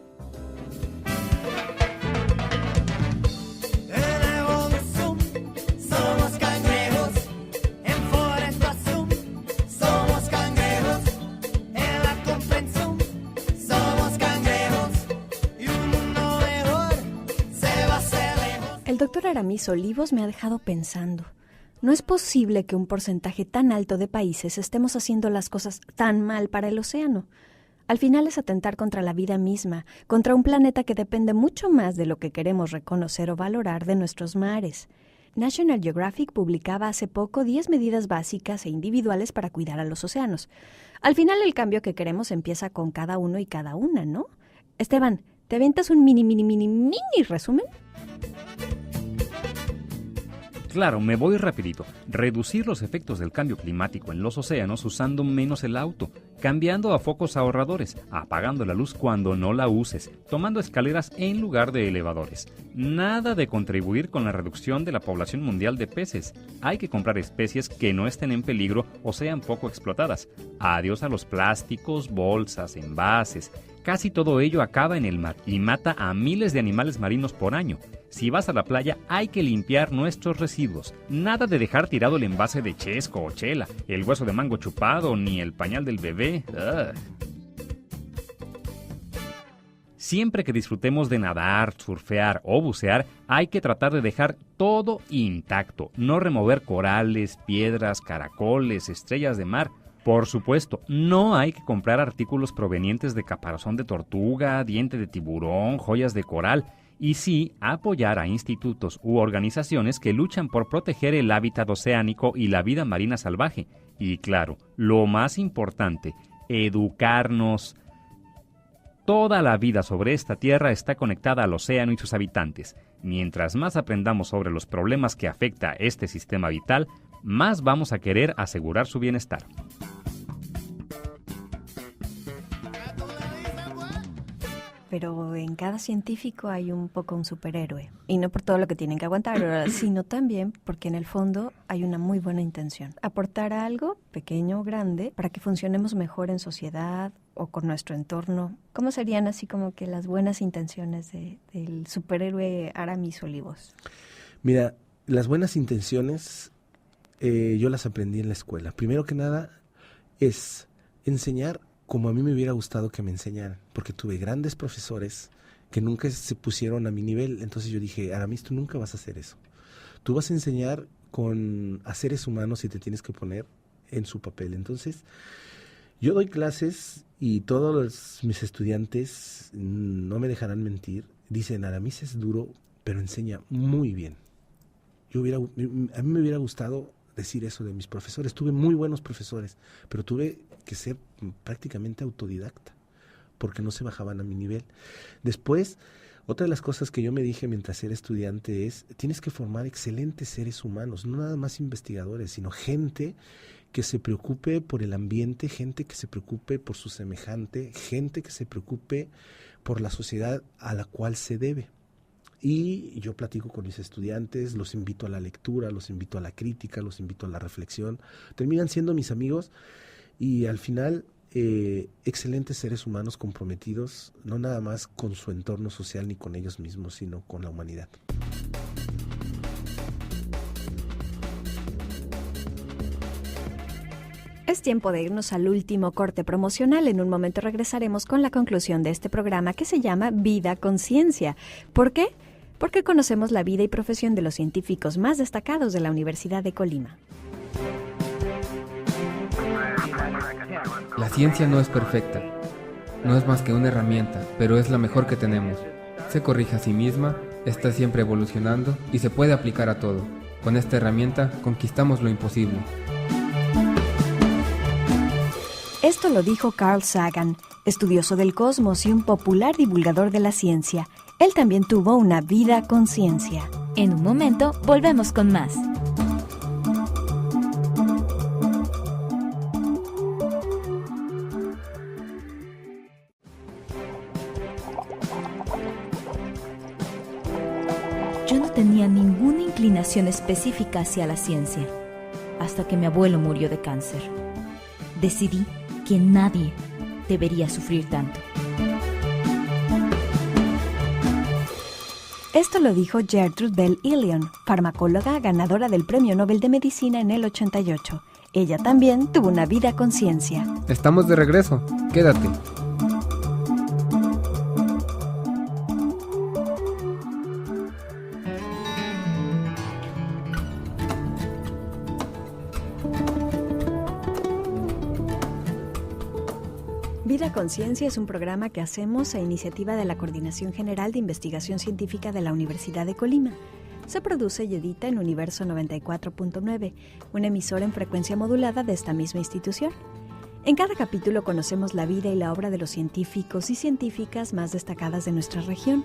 El doctor Aramis Olivos me ha dejado pensando. No es posible que un porcentaje tan alto de países estemos haciendo las cosas tan mal para el océano. Al final es atentar contra la vida misma, contra un planeta que depende mucho más de lo que queremos reconocer o valorar de nuestros mares. National Geographic publicaba hace poco 10 medidas básicas e individuales para cuidar a los océanos. Al final el cambio que queremos empieza con cada uno y cada una, ¿no? Esteban, ¿te avientas un mini resumen? Claro, me voy rapidito. Reducir los efectos del cambio climático en los océanos usando menos el auto, cambiando a focos ahorradores, apagando la luz cuando no la uses, tomando escaleras en lugar de elevadores. Nada de contribuir con la reducción de la población mundial de peces. Hay que comprar especies que no estén en peligro o sean poco explotadas. Adiós a los plásticos, bolsas, envases. Casi todo ello acaba en el mar y mata a miles de animales marinos por año. Si vas a la playa, hay que limpiar nuestros residuos. Nada de dejar tirado el envase de chesco o chela, el hueso de mango chupado, ni el pañal del bebé. ¡Ugh! Siempre que disfrutemos de nadar, surfear o bucear, hay que tratar de dejar todo intacto. No remover corales, piedras, caracoles, estrellas de mar. Por supuesto, no hay que comprar artículos provenientes de caparazón de tortuga, diente de tiburón, joyas de coral, y sí apoyar a institutos u organizaciones que luchan por proteger el hábitat oceánico y la vida marina salvaje. Y claro, lo más importante, educarnos. Toda la vida sobre esta tierra está conectada al océano y sus habitantes. Mientras más aprendamos sobre los problemas que afecta este sistema vital, más vamos a querer asegurar su bienestar. Pero en cada científico hay un poco un superhéroe. Y no por todo lo que tienen que aguantar, sino también porque en el fondo hay una muy buena intención. Aportar algo, pequeño o grande, para que funcionemos mejor en sociedad o con nuestro entorno. ¿Cómo serían así como que las buenas intenciones del superhéroe Aramis Olivos? Mira, las buenas intenciones yo las aprendí en la escuela. Primero que nada es enseñar como a mí me hubiera gustado que me enseñaran, porque tuve grandes profesores que nunca se pusieron a mi nivel. Entonces yo dije, Aramis, tú nunca vas a hacer eso. Tú vas a enseñar a seres humanos y te tienes que poner en su papel. Entonces yo doy clases y todos mis estudiantes, no me dejarán mentir, dicen, Aramis es duro, pero enseña muy bien. A mí me hubiera gustado decir eso de mis profesores. Tuve muy buenos profesores, pero tuve que ser prácticamente autodidacta porque no se bajaban a mi nivel. Después, otra de las cosas que yo me dije mientras era estudiante es, tienes que formar excelentes seres humanos, no nada más investigadores, sino gente que se preocupe por el ambiente, gente que se preocupe por su semejante, gente que se preocupe por la sociedad a la cual se debe. Y yo platico con mis estudiantes, los invito a la lectura, los invito a la crítica, los invito a la reflexión. Terminan siendo mis amigos y al final excelentes seres humanos comprometidos, no nada más con su entorno social ni con ellos mismos, sino con la humanidad. Es tiempo de irnos al último corte promocional. En un momento regresaremos con la conclusión de este programa que se llama Vida con Ciencia. ¿Por qué? Porque conocemos la vida y profesión de los científicos más destacados de la Universidad de Colima. La ciencia no es perfecta, no es más que una herramienta, pero es la mejor que tenemos. Se corrige a sí misma, está siempre evolucionando y se puede aplicar a todo. Con esta herramienta conquistamos lo imposible. Esto lo dijo Carl Sagan, estudioso del cosmos y un popular divulgador de la ciencia. Él también tuvo una vida con ciencia. En un momento volvemos con más. Yo no tenía ninguna inclinación específica hacia la ciencia, hasta que mi abuelo murió de cáncer. Decidí que nadie debería sufrir tanto. Esto lo dijo Gertrude Bell Ilion, farmacóloga ganadora del Premio Nobel de Medicina en el 88. Ella también tuvo una vida con ciencia. Estamos de regreso, quédate. Vida con Ciencia es un programa que hacemos a iniciativa de la Coordinación General de Investigación Científica de la Universidad de Colima. Se produce y edita en Universo 94.9, una emisora en frecuencia modulada de esta misma institución. En cada capítulo conocemos la vida y la obra de los científicos y científicas más destacadas de nuestra región.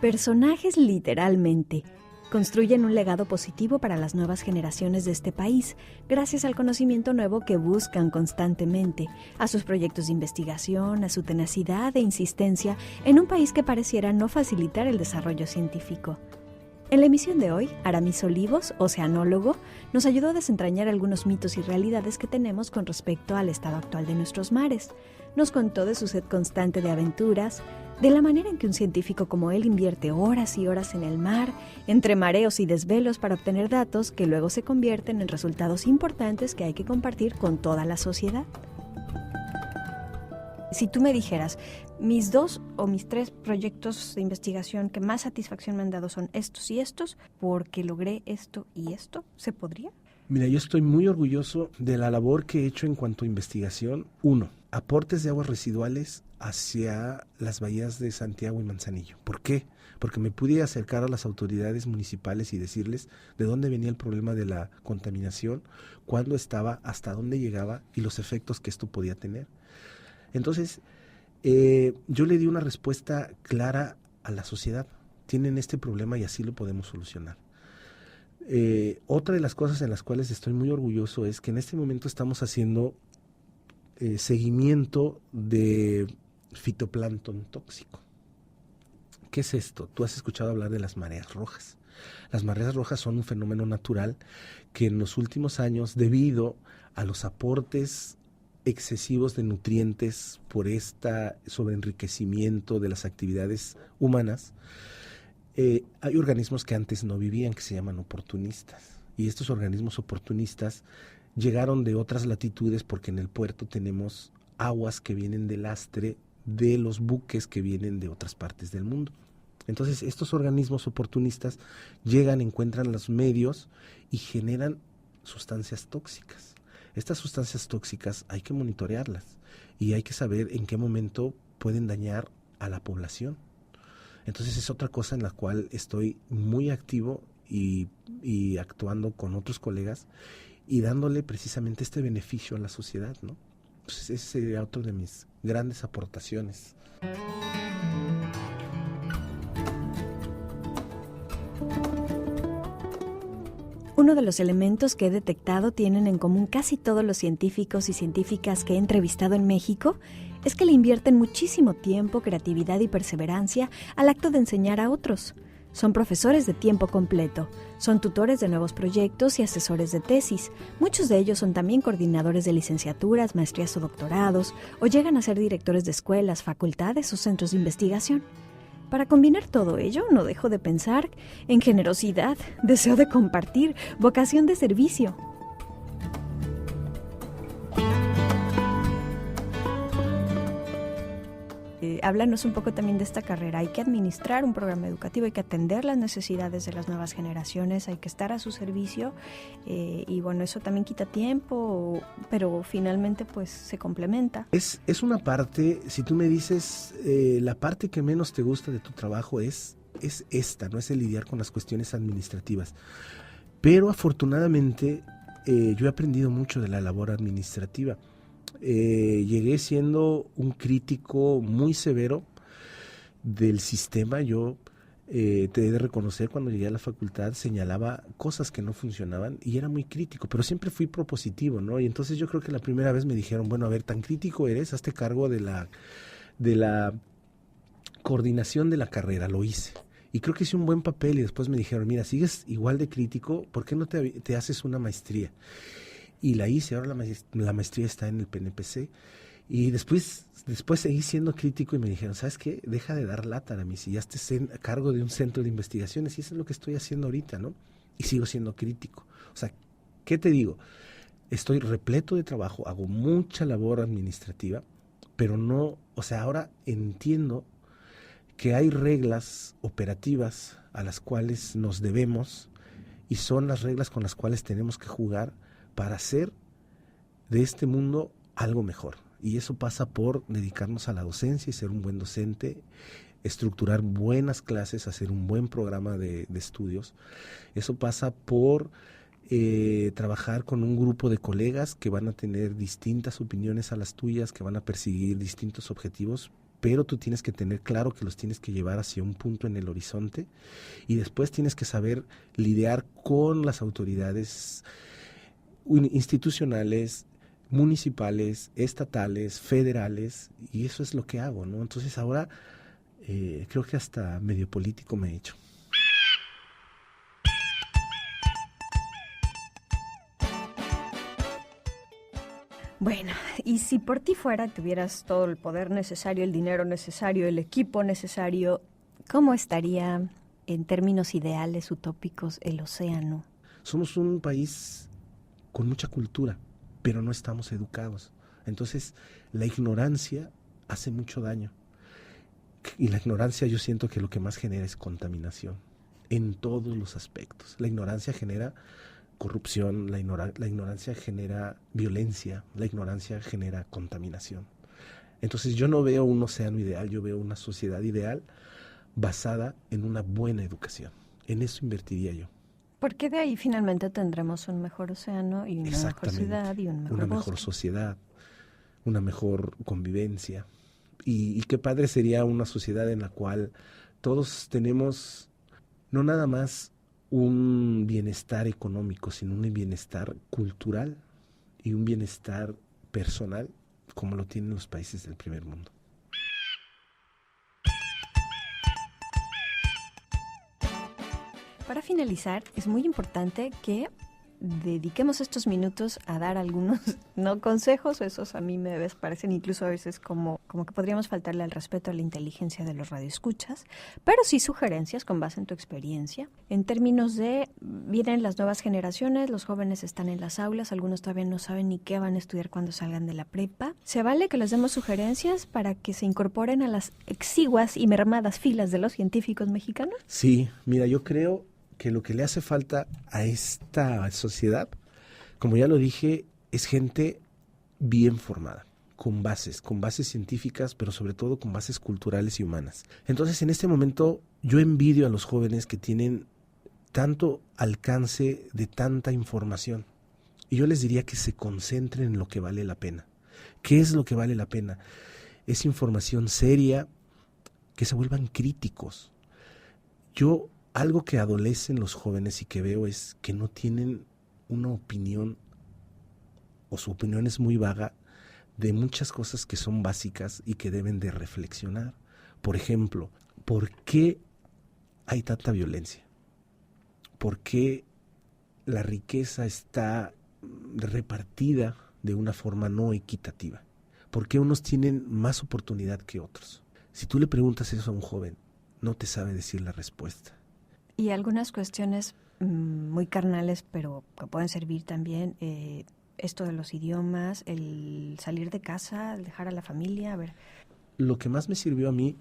Personajes literalmente. Construyen un legado positivo para las nuevas generaciones de este país, gracias al conocimiento nuevo que buscan constantemente, a sus proyectos de investigación, a su tenacidad e insistencia en un país que pareciera no facilitar el desarrollo científico. En la emisión de hoy, Aramis Olivos, oceanólogo, nos ayudó a desentrañar algunos mitos y realidades que tenemos con respecto al estado actual de nuestros mares. Nos contó de su sed constante de aventuras, de la manera en que un científico como él invierte horas y horas en el mar, entre mareos y desvelos para obtener datos que luego se convierten en resultados importantes que hay que compartir con toda la sociedad. Si tú me dijeras, mis 2 o mis 3 proyectos de investigación que más satisfacción me han dado son estos y estos, porque logré esto y esto, ¿se podría? Mira, yo estoy muy orgulloso de la labor que he hecho en cuanto a investigación. 1. Aportes de aguas residuales hacia las bahías de Santiago y Manzanillo. ¿Por qué? Porque me pude acercar a las autoridades municipales y decirles de dónde venía el problema de la contaminación, cuándo estaba, hasta dónde llegaba y los efectos que esto podía tener. Entonces, yo le di una respuesta clara a la sociedad. Tienen este problema y así lo podemos solucionar. Otra de las cosas en las cuales estoy muy orgulloso es que en este momento estamos haciendo seguimiento de fitoplancton tóxico. ¿Qué es esto? Tú has escuchado hablar de las mareas rojas. Las mareas rojas son un fenómeno natural que en los últimos años, debido a los aportes excesivos de nutrientes por este sobreenriquecimiento de las actividades humanas, hay organismos que antes no vivían, que se llaman oportunistas. Y estos organismos oportunistas llegaron de otras latitudes porque en el puerto tenemos aguas que vienen del lastre de los buques que vienen de otras partes del mundo. Entonces estos organismos oportunistas llegan, encuentran los medios y generan sustancias tóxicas. Estas sustancias tóxicas hay que monitorearlas y hay que saber en qué momento pueden dañar a la población. Entonces es otra cosa en la cual estoy muy activo y actuando con otros colegas y dándole precisamente este beneficio a la sociedad, ¿no? Entonces ese sería otro de mis grandes aportaciones. Uno de los elementos que he detectado tienen en común casi todos los científicos y científicas que he entrevistado en México es que le invierten muchísimo tiempo, creatividad y perseverancia al acto de enseñar a otros. Son profesores de tiempo completo, son tutores de nuevos proyectos y asesores de tesis. Muchos de ellos son también coordinadores de licenciaturas, maestrías o doctorados, o llegan a ser directores de escuelas, facultades o centros de investigación. Para combinar todo ello, no dejo de pensar en generosidad, deseo de compartir, vocación de servicio. Háblanos un poco también de esta carrera. Hay que administrar un programa educativo, hay que atender las necesidades de las nuevas generaciones, hay que estar a su servicio y bueno, eso también quita tiempo, pero finalmente pues se complementa. Es una parte, si tú me dices, la parte que menos te gusta de tu trabajo es esta, no es el lidiar con las cuestiones administrativas. Pero afortunadamente yo he aprendido mucho de la labor administrativa. Llegué siendo un crítico muy severo del sistema. Yo te he de reconocer, cuando llegué a la facultad señalaba cosas que no funcionaban y era muy crítico, pero siempre fui propositivo, ¿no? Y entonces yo creo que la primera vez me dijeron, bueno, a ver, tan crítico eres, hazte cargo de la coordinación de la carrera. Lo hice y creo que hice un buen papel, y después me dijeron, mira, sigues igual de crítico, ¿por qué no te haces una maestría? Y la hice. Ahora la maestría está en el PNPC. Y después seguí siendo crítico y me dijeron, ¿sabes qué? Deja de dar lata, Aramis, y ya estés a cargo de un centro de investigaciones. Y eso es lo que estoy haciendo ahorita, ¿no? Y sigo siendo crítico. O sea, ¿qué te digo? Estoy repleto de trabajo, hago mucha labor administrativa, pero no, o sea, ahora entiendo que hay reglas operativas a las cuales nos debemos y son las reglas con las cuales tenemos que jugar para hacer de este mundo algo mejor. Y eso pasa por dedicarnos a la docencia y ser un buen docente, estructurar buenas clases, hacer un buen programa de estudios. Eso pasa por trabajar con un grupo de colegas que van a tener distintas opiniones a las tuyas, que van a perseguir distintos objetivos, pero tú tienes que tener claro que los tienes que llevar hacia un punto en el horizonte, y después tienes que saber lidiar con las autoridades institucionales, municipales, estatales, federales, y eso es lo que hago, ¿no? Entonces ahora creo que hasta medio político me he hecho. Bueno, y si por ti fuera, tuvieras todo el poder necesario, el dinero necesario, el equipo necesario, ¿cómo estaría en términos ideales, utópicos, el océano? Somos un país con mucha cultura, pero no estamos educados. Entonces, la ignorancia hace mucho daño. Y la ignorancia, yo siento que lo que más genera es contaminación, en todos los aspectos. La ignorancia genera corrupción, la ignorancia genera violencia, la ignorancia genera contaminación. Entonces, yo no veo un océano ideal, yo veo una sociedad ideal basada en una buena educación. En eso invertiría yo. Porque de ahí finalmente tendremos un mejor océano y una mejor ciudad y un mejor mejor sociedad, una mejor convivencia. Y qué padre sería una sociedad en la cual todos tenemos no nada más un bienestar económico, sino un bienestar cultural y un bienestar personal, como lo tienen los países del primer mundo. Para finalizar, es muy importante que dediquemos estos minutos a dar algunos, no consejos, esos a mí me parecen incluso a veces como que podríamos faltarle al respeto a la inteligencia de los radioescuchas, pero sí sugerencias con base en tu experiencia, en términos de, vienen las nuevas generaciones, los jóvenes están en las aulas, algunos todavía no saben ni qué van a estudiar cuando salgan de la prepa. ¿Se vale que les demos sugerencias para que se incorporen a las exiguas y mermadas filas de los científicos mexicanos? Sí, mira, yo creo que lo que le hace falta a esta sociedad, como ya lo dije, es gente bien formada, con bases científicas, pero sobre todo con bases culturales y humanas. Entonces, en este momento, yo envidio a los jóvenes que tienen tanto alcance de tanta información. Y yo les diría que se concentren en lo que vale la pena. ¿Qué es lo que vale la pena? Es información seria, que se vuelvan críticos. Algo que adolecen los jóvenes y que veo es que no tienen una opinión, o su opinión es muy vaga, de muchas cosas que son básicas y que deben de reflexionar. Por ejemplo, ¿por qué hay tanta violencia? ¿Por qué la riqueza está repartida de una forma no equitativa? ¿Por qué unos tienen más oportunidad que otros? Si tú le preguntas eso a un joven, no te sabe decir la respuesta. Y algunas cuestiones muy carnales, pero que pueden servir también, esto de los idiomas, el salir de casa, el dejar a la familia, a ver. Lo que más me sirvió a mí,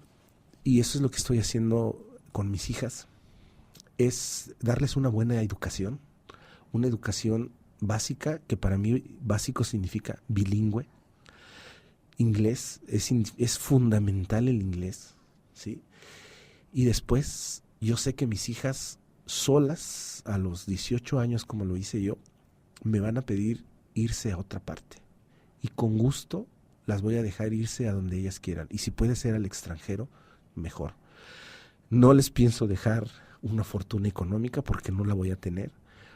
y eso es lo que estoy haciendo con mis hijas, es darles una buena educación, una educación básica, que para mí básico significa bilingüe. Inglés, es fundamental el inglés, ¿sí? Y después, yo sé que mis hijas solas, a los 18 años, como lo hice yo, me van a pedir irse a otra parte. Y con gusto las voy a dejar irse a donde ellas quieran. Y si puede ser al extranjero, mejor. No les pienso dejar una fortuna económica porque no la voy a tener,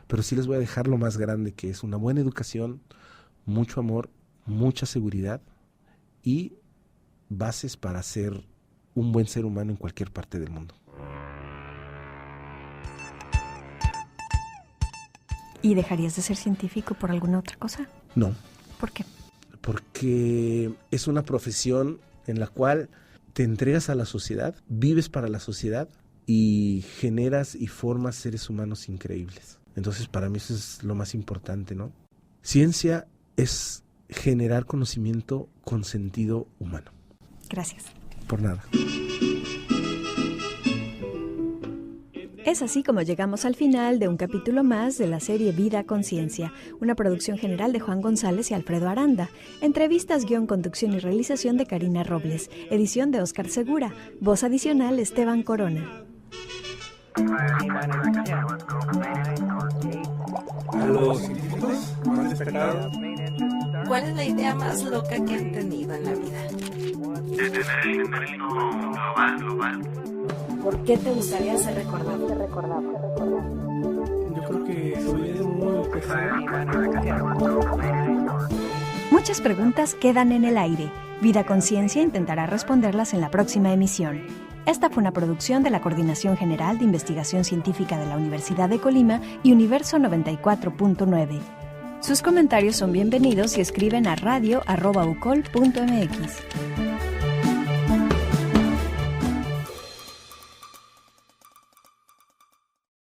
pero sí les voy a dejar lo más grande, que es una buena educación, mucho amor, mucha seguridad y bases para ser un buen ser humano en cualquier parte del mundo. ¿Y dejarías de ser científico por alguna otra cosa? No. ¿Por qué? Porque es una profesión en la cual te entregas a la sociedad, vives para la sociedad y generas y formas seres humanos increíbles. Entonces, para mí eso es lo más importante, ¿no? Ciencia es generar conocimiento con sentido humano. Gracias. Por nada. Es así como llegamos al final de un capítulo más de la serie Vida Conciencia, una producción general de Juan González y Alfredo Aranda. Entrevistas, guión, conducción y realización de Karina Robles. Edición de Óscar Segura. Voz adicional Esteban Corona. A los científicos han destacado. ¿Cuál es la idea más loca que han tenido en la vida? De tener el genérico global. ¿Por qué te gustaría ser recordado? Yo creo que soy muy pesado. Muchas preguntas quedan en el aire. Vida Conciencia intentará responderlas en la próxima emisión. Esta fue una producción de la Coordinación General de Investigación Científica de la Universidad de Colima y Universo 94.9. Sus comentarios son bienvenidos y escriben a radio@ucol.mx.